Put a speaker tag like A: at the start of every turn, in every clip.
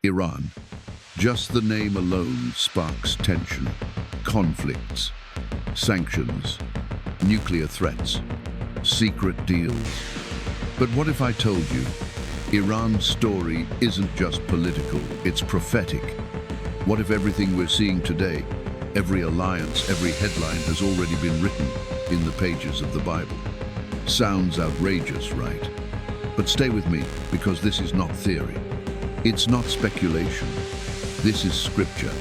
A: Iran. Just the name alone sparks tension, conflicts, sanctions, nuclear threats, secret deals. But what if I told you, Iran's story isn't just political, it's prophetic? What if everything we're seeing today, every alliance, every headline has already been written in the pages of the Bible? Sounds outrageous, right? But stay with me, because this is not theory. It's not speculation. This is scripture.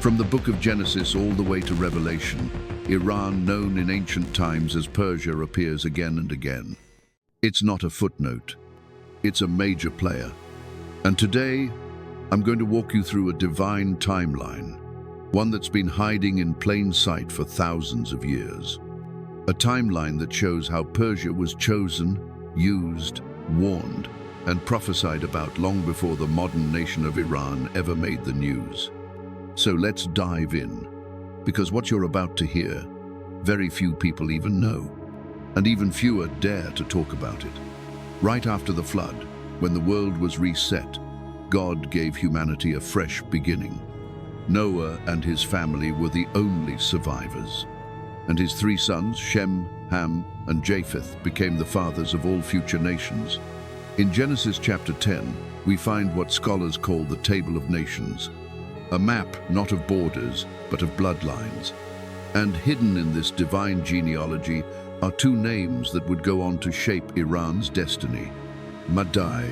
A: From the book of Genesis all the way to Revelation, Iran, known in ancient times as Persia, appears again and again. It's not a footnote. It's a major player. And today, I'm going to walk you through a divine timeline, one that's been hiding in plain sight for thousands of years. A timeline that shows how Persia was chosen, used, warned, and prophesied about long before the modern nation of Iran ever made the news. So let's dive in, because what you're about to hear, very few people even know, and even fewer dare to talk about it. Right after the flood, when the world was reset, God gave humanity a fresh beginning. Noah and his family were the only survivors, and his three sons, Shem, Ham, and Japheth, became the fathers of all future nations. In Genesis chapter 10, we find what scholars call the Table of Nations, a map not of borders, but of bloodlines. And hidden in this divine genealogy are two names that would go on to shape Iran's destiny: Magi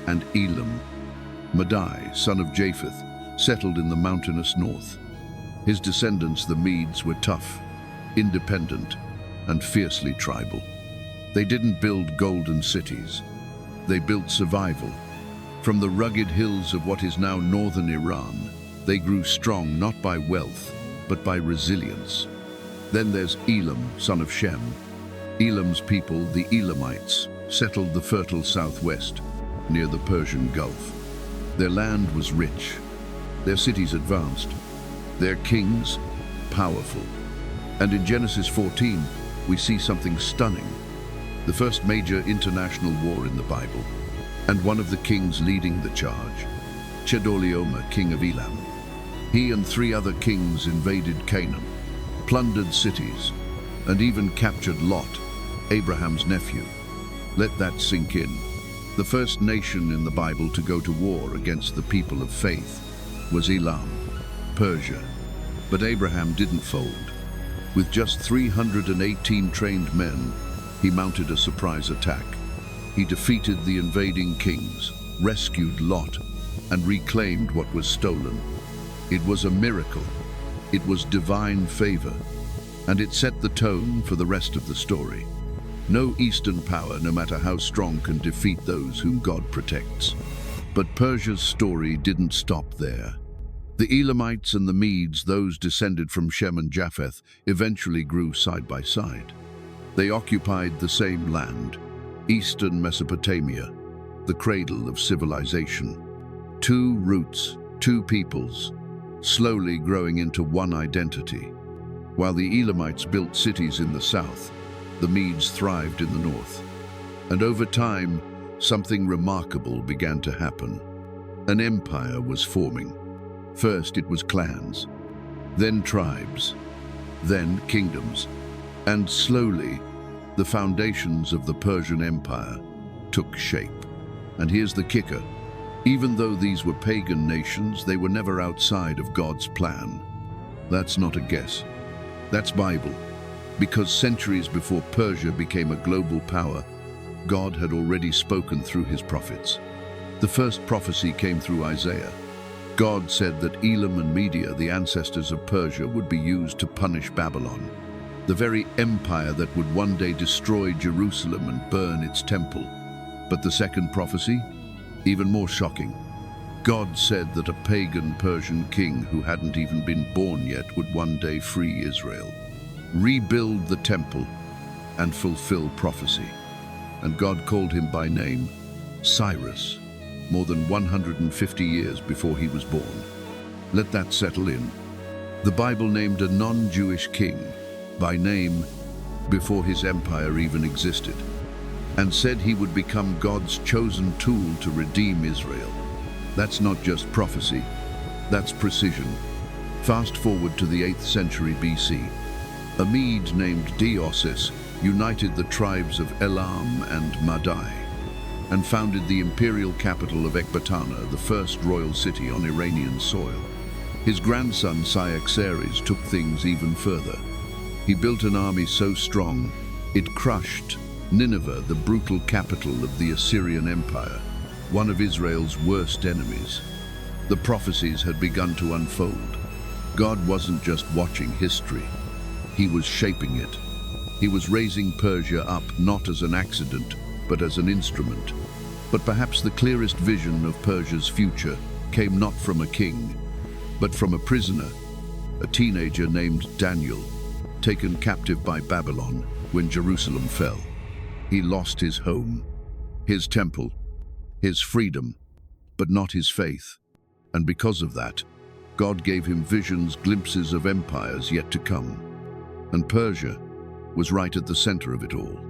A: and Elam. Magi, son of Japheth, settled in the mountainous north. His descendants, the Medes, were tough, independent, and fiercely tribal. They didn't build golden cities. They built survival. From the rugged hills of what is now northern Iran, they grew strong not by wealth, but by resilience. Then there's Elam, son of Shem. Elam's people, the Elamites, settled the fertile southwest, near the Persian Gulf. Their land was rich, their cities advanced, their kings powerful. And in Genesis 14, we see something stunning: the first major international war in the Bible, and one of the kings leading the charge, Chedorlaomer, king of Elam. He and three other kings invaded Canaan, plundered cities, and even captured Lot, Abraham's nephew. Let that sink in. The first nation in the Bible to go to war against the people of faith was Elam, Persia. But Abraham didn't fold. With just 318 trained men, he mounted a surprise attack. He defeated the invading kings, rescued Lot, and reclaimed what was stolen. It was a miracle. It was divine favor, and it set the tone for the rest of the story. No Eastern power, no matter how strong, can defeat those whom God protects. But Persia's story didn't stop there. The Elamites and the Medes, those descended from Shem and Japheth, eventually grew side by side. They occupied the same land, eastern Mesopotamia, the cradle of civilization. Two roots, two peoples, slowly growing into one identity. While the Elamites built cities in the south, the Medes thrived in the north. And over time, something remarkable began to happen. An empire was forming. First it was clans, then tribes, then kingdoms, and slowly the foundations of the Persian Empire took shape. And here's the kicker: even though these were pagan nations, they were never outside of God's plan. That's not a guess. That's Bible. Because centuries before Persia became a global power, God had already spoken through his prophets. The first prophecy came through Isaiah. God said that Elam and Media, the ancestors of Persia, would be used to punish Babylon, the very empire that would one day destroy Jerusalem and burn its temple. But the second prophecy, even more shocking. God said that a pagan Persian king who hadn't even been born yet would one day free Israel, rebuild the temple, and fulfill prophecy. And God called him by name, Cyrus, more than 150 years before he was born. Let that settle in. The Bible named a non-Jewish king by name before his empire even existed, and said he would become God's chosen tool to redeem Israel. That's not just prophecy, that's precision. Fast forward to the 8th century BC. A Mede named Deioces united the tribes of Elam and Magi and founded the imperial capital of Ecbatana, the first royal city on Iranian soil. His grandson Cyrus took things even further. He built an army so strong, it crushed Nineveh, the brutal capital of the Assyrian Empire, one of Israel's worst enemies. The prophecies had begun to unfold. God wasn't just watching history, he was shaping it. He was raising Persia up not as an accident, but as an instrument. But perhaps the clearest vision of Persia's future came not from a king, but from a prisoner, a teenager named Daniel, taken captive by Babylon when Jerusalem fell. He lost his home, his temple, his freedom, but not his faith. And because of that, God gave him visions, glimpses of empires yet to come. And Persia was right at the center of it all.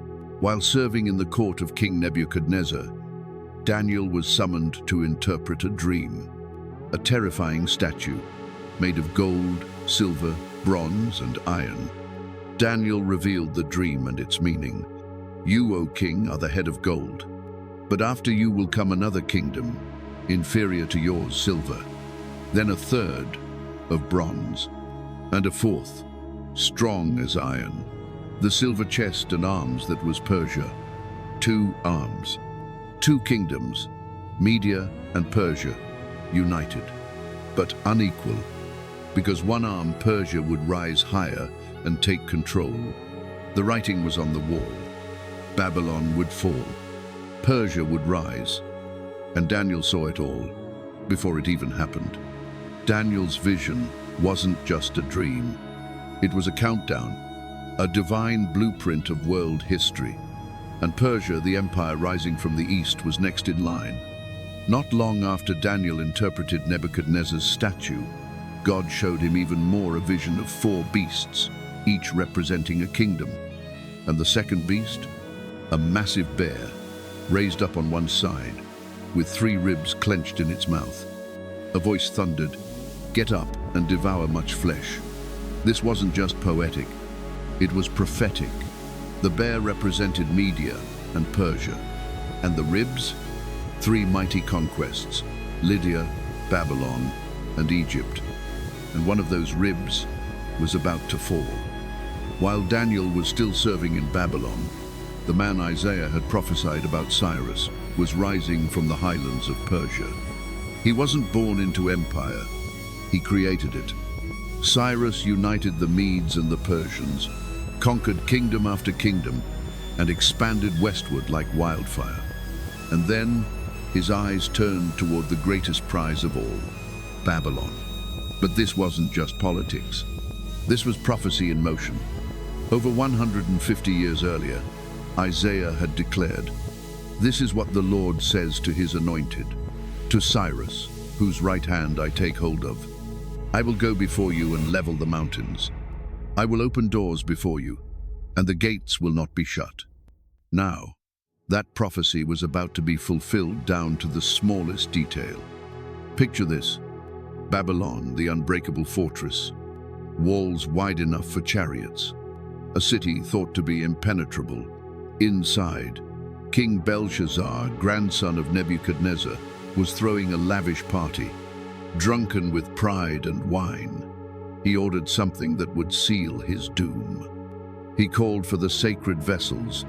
A: While serving in the court of King Nebuchadnezzar, Daniel was summoned to interpret a dream. A terrifying statue made of gold, silver, bronze, and iron. Daniel revealed the dream and its meaning. You, O king, are the head of gold, but after you will come another kingdom, inferior to yours, silver, then a third of bronze, and a fourth, strong as iron. The silver chest and arms that was Persia. 2 arms, 2 kingdoms, Media and Persia, united, but unequal, because one arm, Persia, would rise higher and take control. The writing was on the wall. Babylon would fall, Persia would rise, and Daniel saw it all before it even happened. Daniel's vision wasn't just a dream. It was a countdown, a divine blueprint of world history. And Persia, the empire rising from the east, was next in line. Not long after Daniel interpreted Nebuchadnezzar's statue, God showed him even more, a vision of 4 beasts, each representing a kingdom. And the second beast, a massive bear, raised up on one side, with 3 ribs clenched in its mouth. A voice thundered, "Get up and devour much flesh." This wasn't just poetic, it was prophetic. The bear represented Media and Persia, and the ribs, 3 mighty conquests, Lydia, Babylon, and Egypt. And one of those ribs was about to fall. While Daniel was still serving in Babylon, the man Isaiah had prophesied about, Cyrus, was rising from the highlands of Persia. He wasn't born into empire, he created it. Cyrus united the Medes and the Persians, conquered kingdom after kingdom, and expanded westward like wildfire. And then his eyes turned toward the greatest prize of all, Babylon. But this wasn't just politics. This was prophecy in motion. Over 150 years earlier, Isaiah had declared, "This is what the Lord says to his anointed, to Cyrus, whose right hand I take hold of. I will go before you and level the mountains. I will open doors before you, and the gates will not be shut." Now, that prophecy was about to be fulfilled down to the smallest detail. Picture this: Babylon, the unbreakable fortress, walls wide enough for chariots, a city thought to be impenetrable. Inside, King Belshazzar, grandson of Nebuchadnezzar, was throwing a lavish party. Drunken with pride and wine, he ordered something that would seal his doom. He called for the sacred vessels,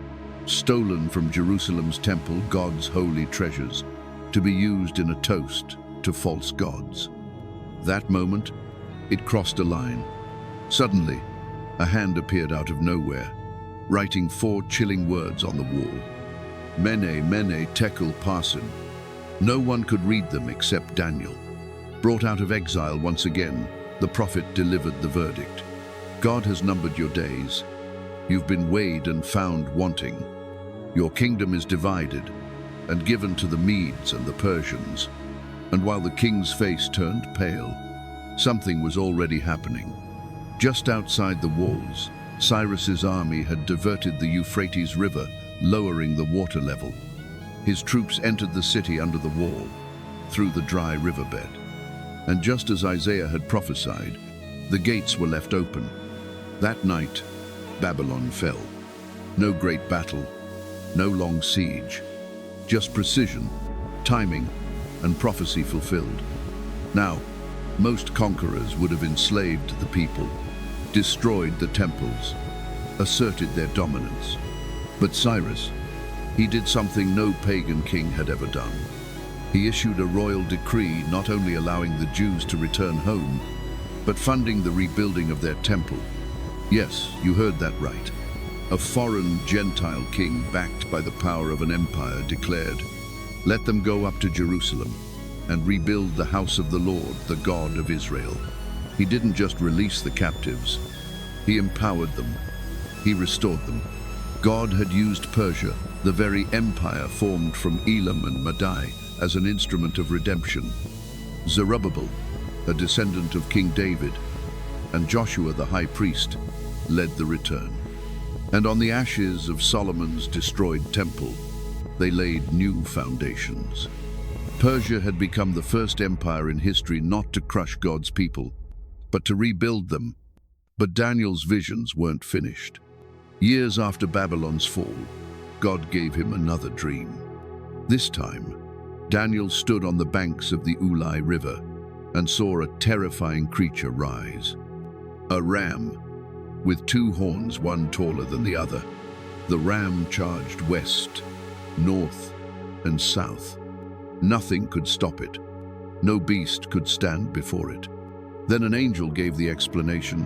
A: stolen from Jerusalem's temple, God's holy treasures, to be used in a toast to false gods. That moment, it crossed a line. Suddenly, a hand appeared out of nowhere, writing 4 chilling words on the wall. Mene, Mene, Tekel, Parsin. No one could read them except Daniel. Brought out of exile once again, the prophet delivered the verdict. God has numbered your days. You've been weighed and found wanting. Your kingdom is divided and given to the Medes and the Persians. And while the king's face turned pale, something was already happening. Just outside the walls, Cyrus's army had diverted the Euphrates River, lowering the water level. His troops entered the city under the wall, through the dry riverbed. And just as Isaiah had prophesied, the gates were left open. That night, Babylon fell. No great battle, no long siege, just precision, timing, and prophecy fulfilled. Now, most conquerors would have enslaved the people, destroyed the temples, asserted their dominance. But Cyrus, he did something no pagan king had ever done. He issued a royal decree not only allowing the Jews to return home, but funding the rebuilding of their temple. Yes, you heard that right. A foreign Gentile king backed by the power of an empire declared, "Let them go up to Jerusalem and rebuild the house of the Lord, the God of Israel." He didn't just release the captives, he empowered them, he restored them. God had used Persia, the very empire formed from Elam and Magi, as an instrument of redemption. Zerubbabel, a descendant of King David, and Joshua the high priest, led the return. And on the ashes of Solomon's destroyed temple, they laid new foundations. Persia had become the first empire in history not to crush God's people, but to rebuild them. But Daniel's visions weren't finished. Years after Babylon's fall, God gave him another dream. This time, Daniel stood on the banks of the Ulai River and saw a terrifying creature rise. A ram, with two horns, one taller than the other. The ram charged west, north, and south. Nothing could stop it. No beast could stand before it. Then an angel gave the explanation.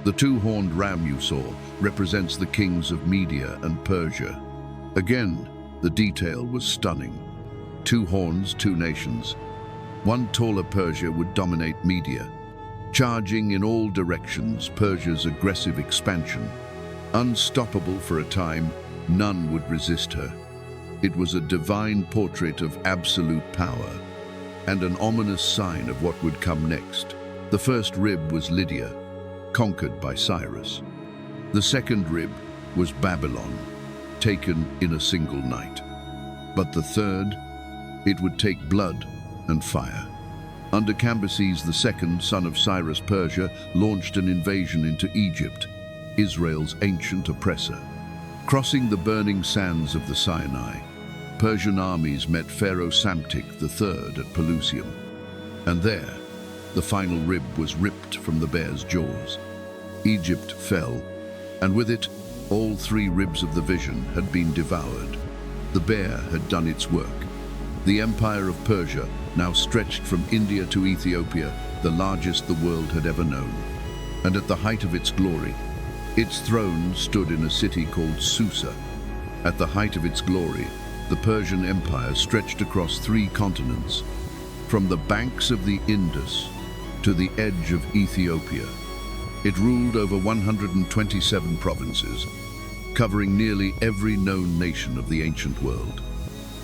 A: The two-horned ram you saw represents the kings of Media and Persia. Again, the detail was stunning. Two horns, two nations. One taller Persia would dominate Media, charging in all directions Persia's aggressive expansion. Unstoppable for a time, none would resist her. It was a divine portrait of absolute power, and an ominous sign of what would come next. The first rib was Lydia, conquered by Cyrus. The second rib was Babylon, taken in a single night. But the third, it would take blood and fire. Under Cambyses II, son of Cyrus, Persia launched an invasion into Egypt, Israel's ancient oppressor. Crossing the burning sands of the Sinai, Persian armies met Pharaoh Psamtik III at Pelusium. And there, the final rib was ripped from the bear's jaws. Egypt fell, and with it, all three ribs of the vision had been devoured. The bear had done its work. The empire of Persia now stretched from India to Ethiopia, the largest the world had ever known. And at the height of its glory, its throne stood in a city called Susa. At the height of its glory, the Persian Empire stretched across 3 continents, from the banks of the Indus to the edge of Ethiopia. It ruled over 127 provinces, covering nearly every known nation of the ancient world.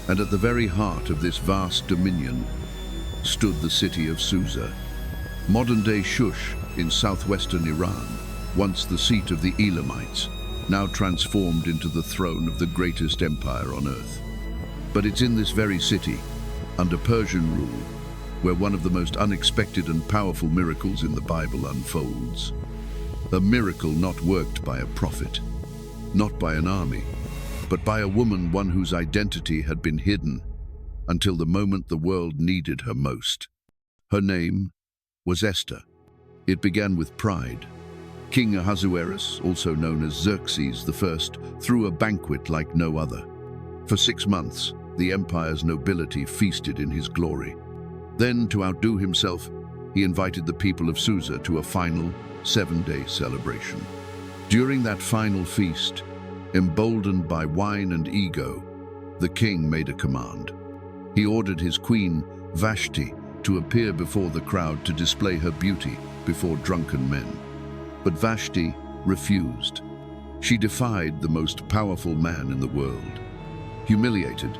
A: And at the very heart of this vast dominion stood the city of Susa, modern-day Shush in southwestern Iran, once the seat of the Elamites, now transformed into the throne of the greatest empire on earth. But it's in this very city, under Persian rule, where one of the most unexpected and powerful miracles in the Bible unfolds. A miracle not worked by a prophet, not by an army, but by a woman, one whose identity had been hidden until the moment the world needed her most. Her name was Esther. It began with pride. King Ahasuerus, also known as Xerxes I, threw a banquet like no other. For 6 months, the empire's nobility feasted in his glory. Then, to outdo himself, he invited the people of Susa to a final 7-day celebration. During that final feast, emboldened by wine and ego, the king made a command. He ordered his queen, Vashti, to appear before the crowd to display her beauty before drunken men. But Vashti refused. She defied the most powerful man in the world. Humiliated,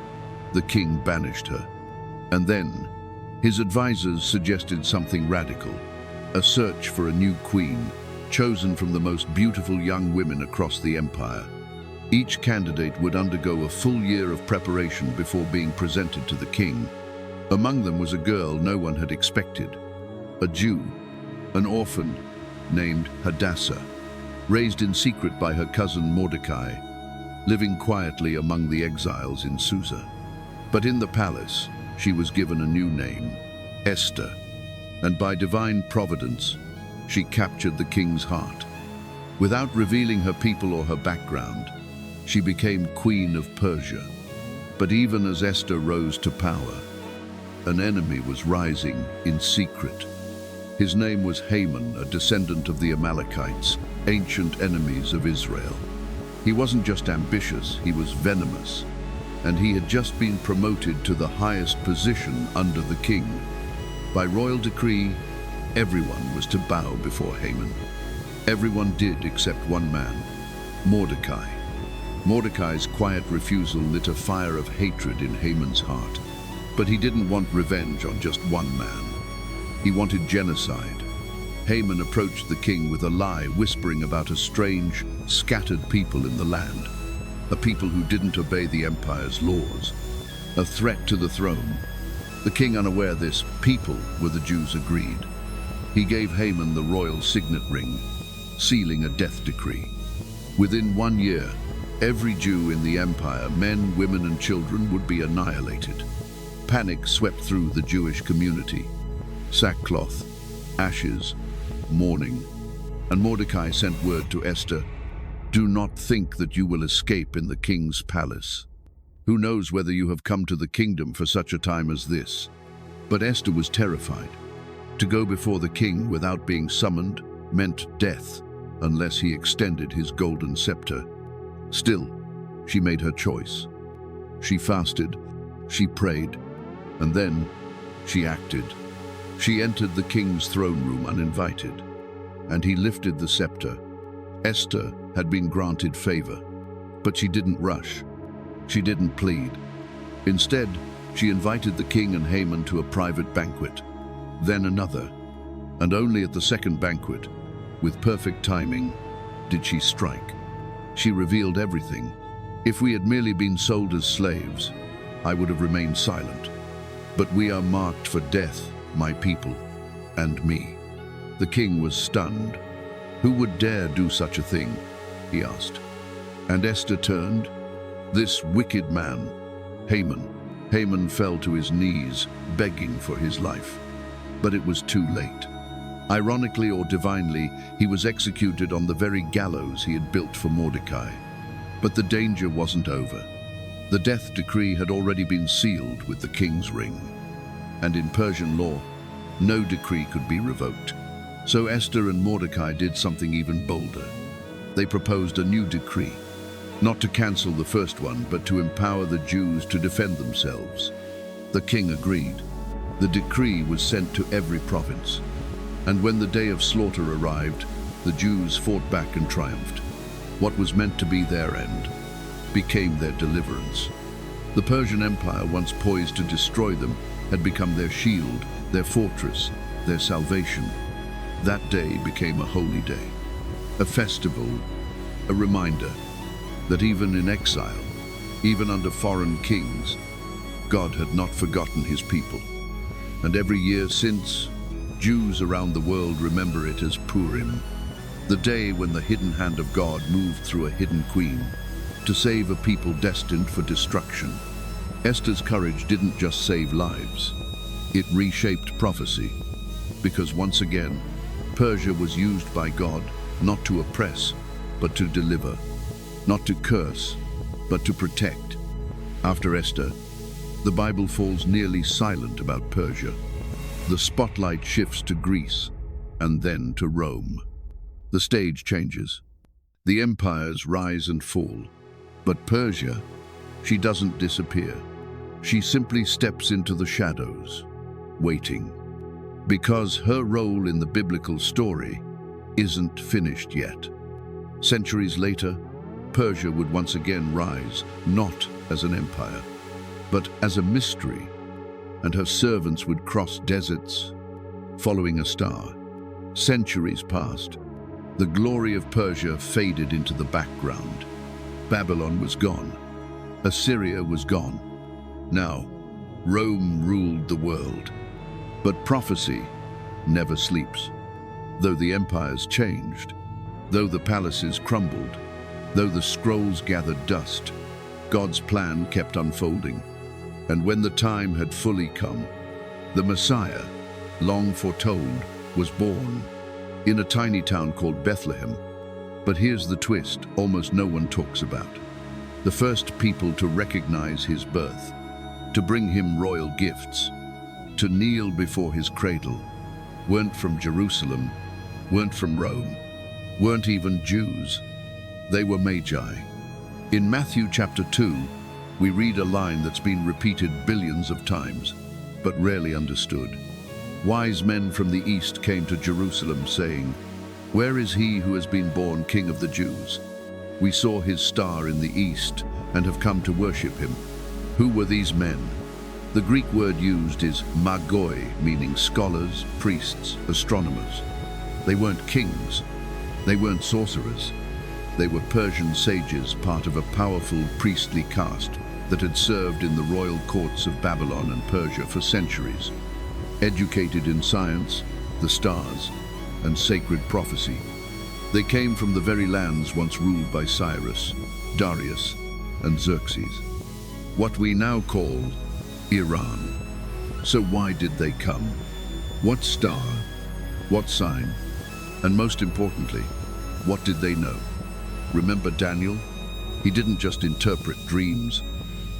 A: the king banished her. And then, his advisors suggested something radical, a search for a new queen, chosen from the most beautiful young women across the empire. Each candidate would undergo a full year of preparation before being presented to the king. Among them was a girl no one had expected, a Jew, an orphan named Hadassah, raised in secret by her cousin Mordecai, living quietly among the exiles in Susa. But in the palace, she was given a new name, Esther, and by divine providence, she captured the king's heart. Without revealing her people or her background, she became Queen of Persia. But even as Esther rose to power, an enemy was rising in secret. His name was Haman, a descendant of the Amalekites, ancient enemies of Israel. He wasn't just ambitious, he was venomous, and he had just been promoted to the highest position under the king. By royal decree, everyone was to bow before Haman. Everyone did except one man, Mordecai. Mordecai's quiet refusal lit a fire of hatred in Haman's heart. But he didn't want revenge on just one man. He wanted genocide. Haman approached the king with a lie, whispering about a strange, scattered people in the land, a people who didn't obey the empire's laws, a threat to the throne. The king, unaware this people were the Jews, agreed. He gave Haman the royal signet ring, sealing a death decree. Within 1 year, every Jew in the empire, men, women, and children, would be annihilated. Panic swept through the Jewish community. Sackcloth, ashes, mourning. And Mordecai sent word to Esther, "Do not think that you will escape in the king's palace. Who knows whether you have come to the kingdom for such a time as this?" But Esther was terrified. To go before the king without being summoned meant death, unless he extended his golden scepter. Still, she made her choice. She fasted, she prayed, and then she acted. She entered the king's throne room uninvited, and he lifted the scepter. Esther had been granted favor, but she didn't rush. She didn't plead. Instead, she invited the king and Haman to a private banquet, then another, and only at the second banquet, with perfect timing, did she strike. She revealed everything. If we had merely been sold as slaves, I would have remained silent. But we are marked for death, my people, and me. The king was stunned. Who would dare do such a thing? He asked. And Esther turned. This wicked man, Haman. Haman fell to his knees, begging for his life. But it was too late. Ironically or divinely, he was executed on the very gallows he had built for Mordecai. But the danger wasn't over. The death decree had already been sealed with the king's ring. And in Persian law, no decree could be revoked. So Esther and Mordecai did something even bolder. They proposed a new decree, not to cancel the first one, but to empower the Jews to defend themselves. The king agreed. The decree was sent to every province. And when the day of slaughter arrived, the Jews fought back and triumphed. What was meant to be their end became their deliverance. The Persian Empire, once poised to destroy them, had become their shield, their fortress, their salvation. That day became a holy day, a festival, a reminder that even in exile, even under foreign kings, God had not forgotten his people. And every year since, Jews around the world remember it as Purim, the day when the hidden hand of God moved through a hidden queen to save a people destined for destruction. Esther's courage didn't just save lives, it reshaped prophecy, because once again, Persia was used by God not to oppress, but to deliver, not to curse, but to protect. After Esther, the Bible falls nearly silent about Persia. The spotlight shifts to Greece, and then to Rome. The stage changes. The empires rise and fall. But Persia, she doesn't disappear. She simply steps into the shadows, waiting. Because her role in the biblical story isn't finished yet. Centuries later, Persia would once again rise, not as an empire, but as a mystery, and her servants would cross deserts, following a star. Centuries passed. The glory of Persia faded into the background. Babylon was gone. Assyria was gone. Now, Rome ruled the world. But prophecy never sleeps. Though the empires changed, though the palaces crumbled, though the scrolls gathered dust, God's plan kept unfolding. And when the time had fully come, the Messiah, long foretold, was born in a tiny town called Bethlehem. But here's the twist almost no one talks about. The first people to recognize his birth, to bring him royal gifts, to kneel before his cradle, weren't from Jerusalem, weren't from Rome, weren't even Jews. They were Magi. In Matthew chapter 2, we read a line that's been repeated billions of times, but rarely understood. Wise men from the east came to Jerusalem saying, "Where is he who has been born King of the Jews? We saw his star in the east and have come to worship him." Who were these men? The Greek word used is magoi, meaning scholars, priests, astronomers. They weren't kings. They weren't sorcerers. They were Persian sages, part of a powerful priestly caste that had served in the royal courts of Babylon and Persia for centuries. Educated in science, the stars, and sacred prophecy, they came from the very lands once ruled by Cyrus, Darius, and Xerxes, what we now call Iran. So why did they come? What star? What sign? And most importantly, what did they know? Remember Daniel? He didn't just interpret dreams.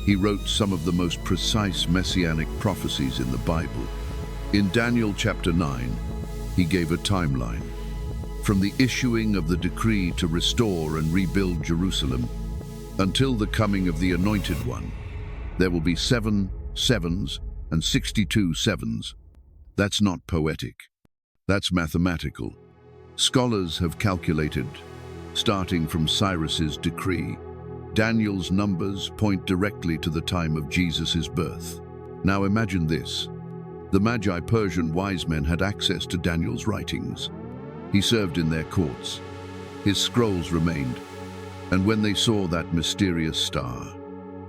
A: He wrote some of the most precise messianic prophecies in the Bible. In Daniel chapter 9, he gave a timeline. From the issuing of the decree to restore and rebuild Jerusalem until the coming of the Anointed One, there will be 7 sevens and 62 sevens. That's not poetic. That's mathematical. Scholars have calculated, starting from Cyrus's decree, Daniel's numbers point directly to the time of Jesus' birth. Now imagine this. The Magi, Persian wise men, had access to Daniel's writings. He served in their courts. His scrolls remained. And when they saw that mysterious star,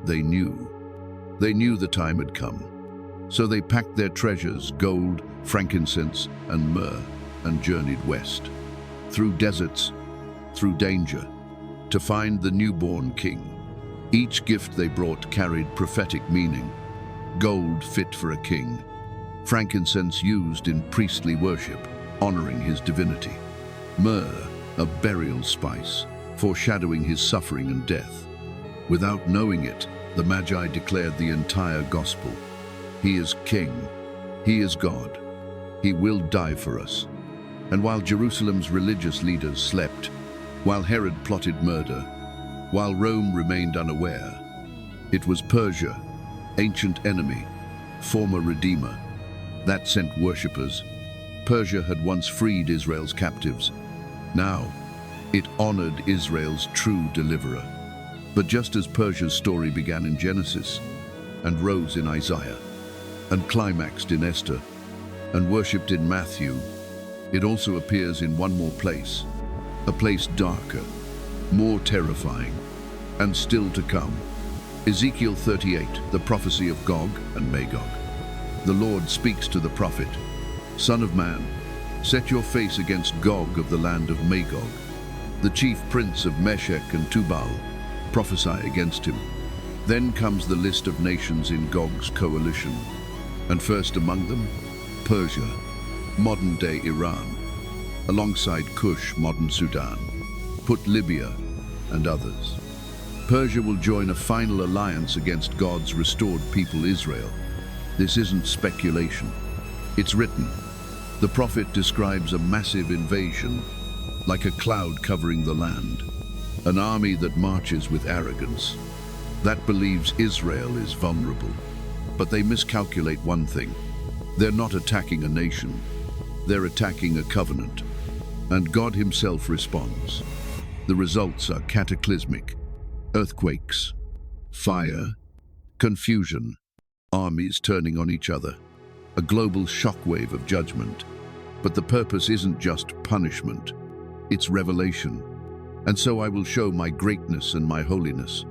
A: they knew. They knew the time had come. So they packed their treasures, gold, frankincense, and myrrh, and journeyed west, through deserts, through danger, to find the newborn king. Each gift they brought carried prophetic meaning. Gold fit for a king. Frankincense used in priestly worship, honoring his divinity. Myrrh, a burial spice, foreshadowing his suffering and death. Without knowing it, the Magi declared the entire gospel. He is king. He is God. He will die for us. And while Jerusalem's religious leaders slept, while Herod plotted murder, while Rome remained unaware, it was Persia, ancient enemy, former redeemer, that sent worshippers. Persia had once freed Israel's captives. Now, it honored Israel's true deliverer. But just as Persia's story began in Genesis, and rose in Isaiah, and climaxed in Esther, and worshipped in Matthew, it also appears in one more place, a place darker, more terrifying, and still to come. Ezekiel 38, the prophecy of Gog and Magog. The Lord speaks to the prophet, "Son of man, set your face against Gog of the land of Magog, the chief prince of Meshech and Tubal. Prophesy against him." Then comes the list of nations in Gog's coalition, and first among them, Persia, modern-day Iran, alongside Kush, modern Sudan, put Libya, and others. Persia will join a final alliance against God's restored people Israel. This isn't speculation. It's written. The prophet describes a massive invasion, like a cloud covering the land, an army that marches with arrogance, that believes Israel is vulnerable. But they miscalculate one thing. They're not attacking a nation. They're attacking a covenant. And God himself responds. The results are cataclysmic. Earthquakes, fire, confusion, armies turning on each other, a global shockwave of judgment. But the purpose isn't just punishment, it's revelation. And so I will show my greatness and my holiness,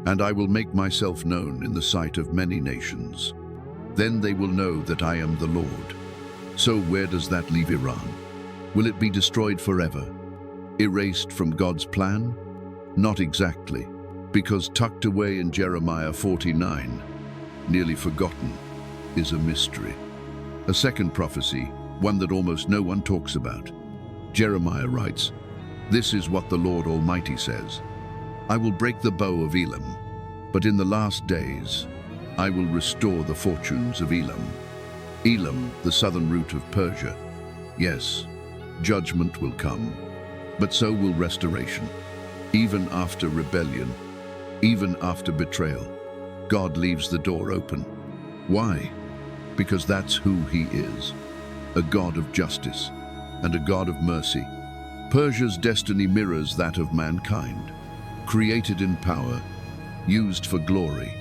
A: and I will make myself known in the sight of many nations. Then they will know that I am the Lord. So where does that leave Iran? Will it be destroyed forever? Erased from God's plan? Not exactly, because tucked away in Jeremiah 49, nearly forgotten, is a mystery. A second prophecy, one that almost no one talks about. Jeremiah writes, "This is what the Lord Almighty says. I will break the bow of Elam, but in the last days I will restore the fortunes of Elam." Elam, the southern root of Persia. Yes, judgment will come, but so will restoration. Even after rebellion, even after betrayal, God leaves the door open. Why? Because that's who He is, a God of justice and a God of mercy. Persia's destiny mirrors that of mankind, created in power, used for glory,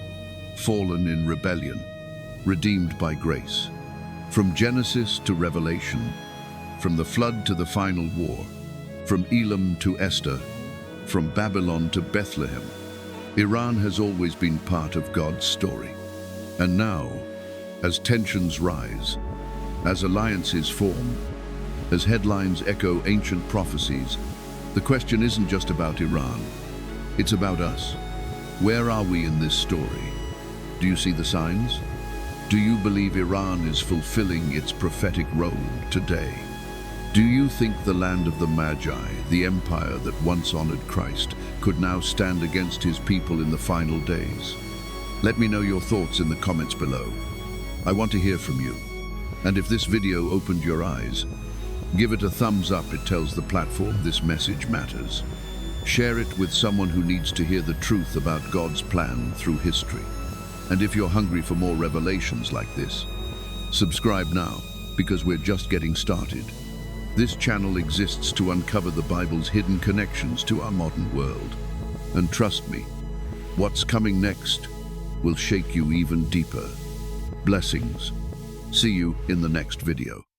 A: fallen in rebellion, redeemed by grace. From Genesis to Revelation, from the flood to the final war, from Elam to Esther, from Babylon to Bethlehem, Iran has always been part of God's story. And now, as tensions rise, as alliances form, as headlines echo ancient prophecies, the question isn't just about Iran, it's about us. Where are we in this story? Do you see the signs? Do you believe Iran is fulfilling its prophetic role today? Do you think the land of the Magi, the empire that once honored Christ, could now stand against His people in the final days? Let me know your thoughts in the comments below. I want to hear from you. And if this video opened your eyes, give it a thumbs up. It tells the platform this message matters. Share it with someone who needs to hear the truth about God's plan through history. And if you're hungry for more revelations like this, subscribe now, because we're just getting started. This channel exists to uncover the Bible's hidden connections to our modern world. And trust me, what's coming next will shake you even deeper. Blessings. See you in the next video.